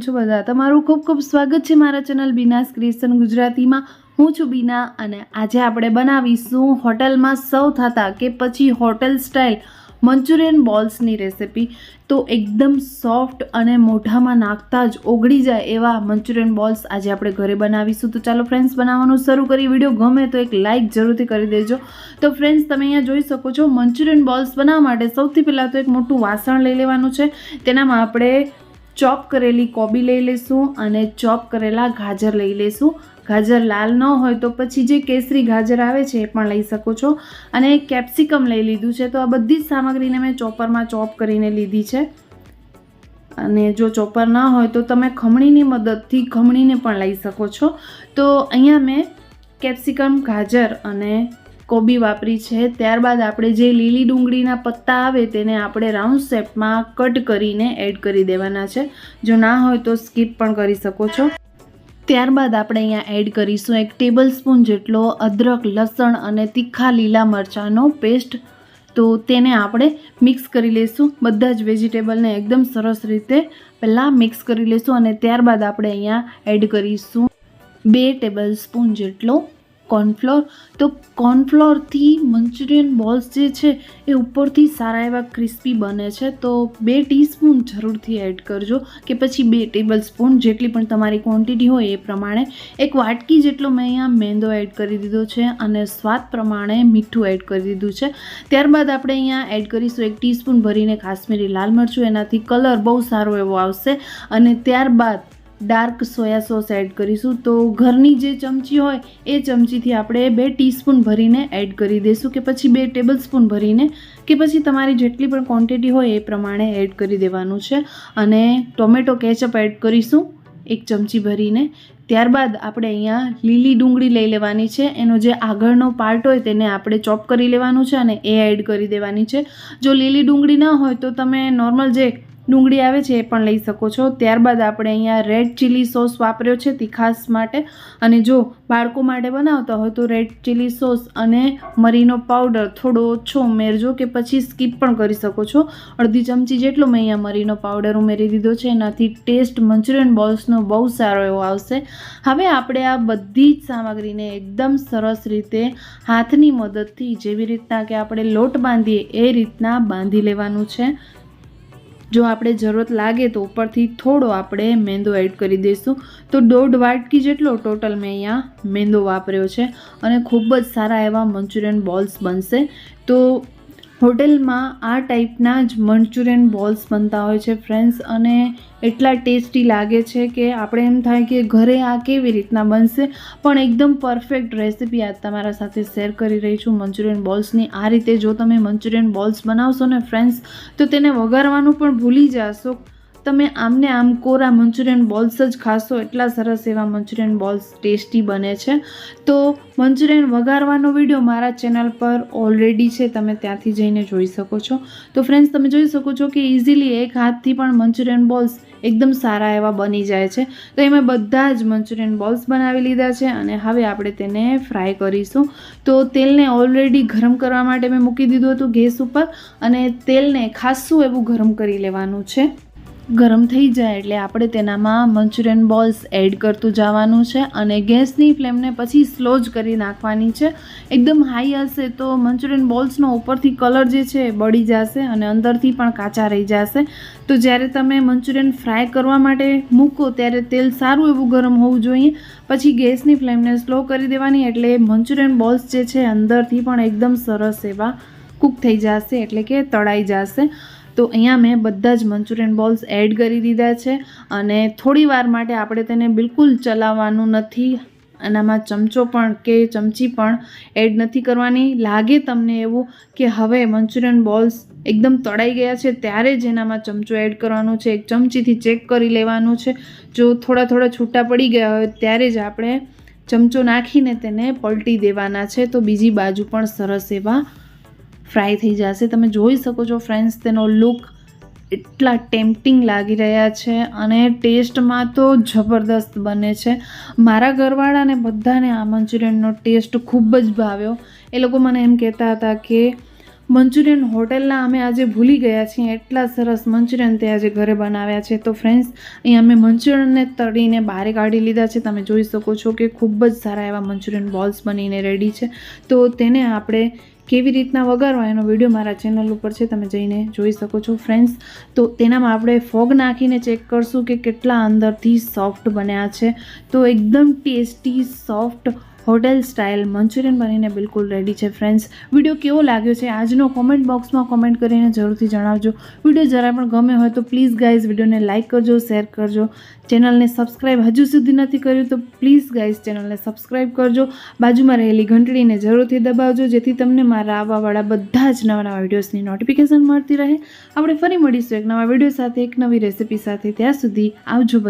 કેમ છો બધા? તમારું ખૂબ ખૂબ સ્વાગત છે મારા ચેનલ બીનાસ ક્રિએશન ગુજરાતીમાં. હું છું બીના અને આજે આપણે બનાવીશું હોટલમાં સર્વ થતા કે પછી હોટલ સ્ટાઇલ મંચુરિયન બોલ્સની રેસિપી. તો એકદમ સોફ્ટ અને મોઢામાં નાખતા જ ઓગળી જાય એવા મંચુરિયન બોલ્સ આજે આપણે ઘરે બનાવીશું. તો ચાલો ફ્રેન્ડ્સ, બનાવવાનું શરૂ કરી. વિડીયો ગમે તો એક લાઇક જરૂરથી કરી દેજો. તો ફ્રેન્ડ્સ, તમે અહીંયા જોઈ શકો છો મંચુરિયન બોલ્સ બનાવવા માટે સૌથી પહેલાં તો એક મોટું વાસણ લઈ લેવાનું છે. તેનામાં આપણે ચોપ કરેલી કોબી લઈ લઈશું અને ચોપ કરેલા ગાજર લઈ લઈશું. ગાજર લાલ ન હોય તો પછી જે કેસરી ગાજર આવે છે એ પણ લઈ શકો છો. અને કેપ્સિકમ લઈ લીધું છે. તો આ બધી જ સામગ્રીને મેં ચોપરમાં ચોપ કરીને લીધી છે. અને જો ચોપર ના હોય તો તમે ખમણીની મદદથી ખમણીને પણ લઈ શકો છો. તો અહીંયા મેં કેપ્સિકમ, ગાજર અને કોબી વાપરી છે. ત્યારબાદ આપણે જે લીલી ડુંગળીના પત્તા આવે તેને આપણે રાઉન્ડ શેપમાં કટ કરીને એડ કરી દેવાના છે. જો ના હોય તો સ્કીપ પણ કરી શકો છો. ત્યારબાદ આપણે અહીંયા એડ કરીશું 1 ટેબલ સ્પૂન જેટલો અદરક, લસણ અને તીખા લીલા મરચાંનો પેસ્ટ. તો તેને આપણે મિક્સ કરી લઈશું. બધા જ વેજીટેબલને એકદમ સરસ રીતે પહેલાં મિક્સ કરી લઈશું અને ત્યારબાદ આપણે અહીંયા એડ કરીશું 2 ટેબલ સ્પૂન જેટલો કોર્નફ્લોર. તો કોર્નફ્લોરથી મંચુરિયન બોલ્સ જે છે એ ઉપરથી સારા એવા ક્રિસ્પી બને છે. તો 2 ટીસ્પૂન જરૂરથી એડ કરજો કે પછી 2 ટેબલ સ્પૂન, જેટલી પણ તમારી ક્વોન્ટિટી હોય એ પ્રમાણે. 1 વાટકી જેટલો મેં અહીંયા મેંદો એડ કરી દીધો છે અને સ્વાદ પ્રમાણે મીઠું એડ કરી દીધું છે. ત્યારબાદ આપણે અહીંયા એડ કરીશું 1 ટીસ્પૂન ભરીને કાશ્મીરી લાલ મરચું. એનાથી કલર બહુ સારો એવો આવશે. અને ત્યારબાદ ડાર્ક સોયા સોસ એડ કરીશું. તો ઘરની જે ચમચી હોય એ ચમચીથી આપણે 2 ટીસ્પૂન ભરીને એડ કરી દઈશું કે પછી 2 ટેબલ સ્પૂન ભરીને કે પછી તમારી જેટલી પણ ક્વોન્ટિટી હોય એ પ્રમાણે એડ કરી દેવાનું છે. અને ટોમેટો કેચઅપ એડ કરીશું 1 ચમચી ભરીને. ત્યારબાદ આપણે અહીંયા લીલી ડુંગળી લઈ લેવાની છે. એનો જે આગળનો પાર્ટ હોય તેને આપણે ચોપ કરી લેવાનું છે અને એ એડ કરી દેવાની છે. જો લીલી ડુંગળી ના હોય તો તમે નોર્મલ જે ડુંગળી આવે છે એ પણ લઈ શકો છો. ત્યારબાદ આપણે અહીંયા રેડ ચીલી સોસ વાપર્યો છે તીખાસ માટે. અને જો બાળકો માટે બનાવતા હોય તો રેડ ચીલી સોસ અને મરીનો પાવડર થોડો ઓછો ઉમેરજો કે પછી સ્કીપ પણ કરી શકો છો. અડધી ચમચી જેટલો મેં અહીંયા મરીનો પાવડર ઉમેરી દીધો છે. એનાથી ટેસ્ટ મંચુરિયન બોલ્સનો બહુ સારો એવો આવશે. હવે આપણે આ બધી જ સામગ્રીને એકદમ સરસ રીતે હાથની મદદથી, જેવી રીતના કે આપણે લોટ બાંધીએ એ રીતના બાંધી લેવાનું છે. જો આપણે જરૂરત લાગે તો ઉપરથી થોડો આપણે મેંદો એડ કરી દઈશું. તો 1.5 વાટકી જેટલો ટોટલ મેં અહીંયા મેંદો વાપર્યો છે અને ખૂબ જ સારા એવા મંચુરિયન બોલ્સ બનશે. તો હોટેલમાં આ ટાઈપના જ મંચુરિયન બોલ્સ બનતા હોય છે ફ્રેન્ડ્સ, અને એટલા ટેસ્ટી લાગે છે કે આપણે એમ થાય કે ઘરે આ કેવી રીતના બનશે. પણ એકદમ પરફેક્ટ રેસિપી આજ તમારા સાથે શેર કરી રહી છું મંચુરિયન બોલ્સની. આ રીતે જો તમે મંચુરિયન બોલ્સ બનાવશો ને ફ્રેન્ડ્સ, તો તેને વઘારવાનું પણ ભૂલી જશો. તમે આમને આમ કોરા મંચુરિયન બોલ્સ જ ખાશો. એટલા સરસ એવા મંચુરિયન બોલ્સ ટેસ્ટી બને છે. તો મંચુરિયન વઘારવાનો વિડીયો મારા ચેનલ પર ઓલરેડી છે, તમે ત્યાંથી જઈને જોઈ શકો છો. તો ફ્રેન્ડ્સ, તમે જોઈ શકો છો કે ઇઝીલી એક હાથથી પણ મંચુરિયન બોલ્સ એકદમ સારા એવા બની જાય છે. તો એમાં બધા જ મંચુરિયન બોલ્સ બનાવી લીધા છે અને હવે આપણે તેને ફ્રાય કરીશું. તો તેલને ઓલરેડી ગરમ કરવા માટે મેં મૂકી દીધું હતું ગેસ ઉપર અને તેલને ખાસું એવું ગરમ કરી લેવાનું છે. ગરમ થઈ જાય એટલે આપણે તેનામાં મંચુરિયન બોલ્સ એડ કરતું જવાનું છે અને ગેસની ફ્લેમને પછી સ્લો જ કરી નાખવાની છે. એકદમ હાઈ હશે તો મંચુરિયન બોલ્સનો ઉપરથી કલર જે છે એ બળી જશે અને અંદરથી પણ કાચા રહી જશે. તો જ્યારે તમે મંચુરિયન ફ્રાય કરવા માટે મૂકો ત્યારે તેલ સારું એવું ગરમ હોવું જોઈએ. પછી ગેસની ફ્લેમને સ્લો કરી દેવાની, એટલે મંચુરિયન બોલ્સ જે છે અંદરથી પણ એકદમ સરસ એવા કૂક થઈ જશે, એટલે કે તળાઈ જશે. તો અહીંયા મેં બધા જ મંચુરિયન બોલ્સ એડ કરી દીધા છે અને થોડી વાર માટે આપણે તેને બિલકુલ ચલાવવાનું નથી. આનામાં ચમચો પણ કે ચમચી પણ એડ નથી કરવાની. લાગે તમને એવું કે હવે મંચુરિયન બોલ્સ એકદમ તળાઈ ગયા છે ત્યારે જ એનામાં ચમચો એડ કરવાનું છે. 1 ચમચીથી ચેક કરી લેવાનું છે. જો થોડા છૂટા પડી ગયા હોય ત્યારે જ આપણે ચમચો નાખીને તેને પલટી દેવાના છે. તો બીજી બાજુ પણ સરસ એવા ફ્રાય થઈ જશે. તમે જોઈ શકો છો ફ્રેન્ડ્સ, તેનો લુક એટલા ટેમ્પટિંગ લાગી રહ્યા છે અને ટેસ્ટમાં તો જબરદસ્ત બને છે. મારા ઘરવાળાને બધાને આ મંચુરિયનનો ટેસ્ટ ખૂબ જ ભાવ્યો. એ લોકો મને એમ કહેતા હતા કે મંચુરિયન હોટલના અમે આજે ભૂલી ગયા છીએ, એટલા સરસ મંચુરિયન તે આજે ઘરે બનાવ્યા છે. તો ફ્રેન્ડ્સ, અહીંયા અમે મંચુરિયનને તળીને બહાર કાઢી લીધા છે. તમે જોઈ શકો છો કે ખૂબ જ સારા એવા મંચુરિયન બોલ્સ બનીને રેડી છે. તો તેને આપણે કેવી રીતના વઘારવા એનો વિડીયો મારા ચેનલ ઉપર છે, તમે જઈને જોઈ શકો છો ફ્રેન્ડ્સ. તો તેનામાં આપણે ફોગ નાખીને ચેક કરશું કે કેટલા અંદરથી સોફ્ટ બન્યા છે. તો એકદમ tasty soft hotel style Manchurian બનીને બિલકુલ રેડી છે ફ્રેન્ડ્સ. વિડીયો કેવો લાગ્યો છે આજનો કોમેન્ટ બોક્સમાં કોમેન્ટ કરીને જરૂરથી જણાવજો. વિડીયો જરા પણ ગમે હોય તો પ્લીઝ ગાઈઝ વિડીયોને લાઇક કરજો, શેર કરજો. ચેનલને સબસ્ક્રાઈબ હજુ સુધી નથી કર્યું તો પ્લીઝ ગાઈઝ ચેનલને સબસ્ક્રાઈબ કરજો. બાજુમાં રહેલી ઘંટડીને જરૂરથી દબાવજો, જેથી તમને મારા આવવાવાળા બધા જ નવા નવા વિડીયોઝની નોટિફિકેશન મળતી રહે. આપણે ફરી મળીશું એક નવા વિડીયો સાથે, એક નવી રેસિપી સાથે. ત્યાં સુધી આવજો.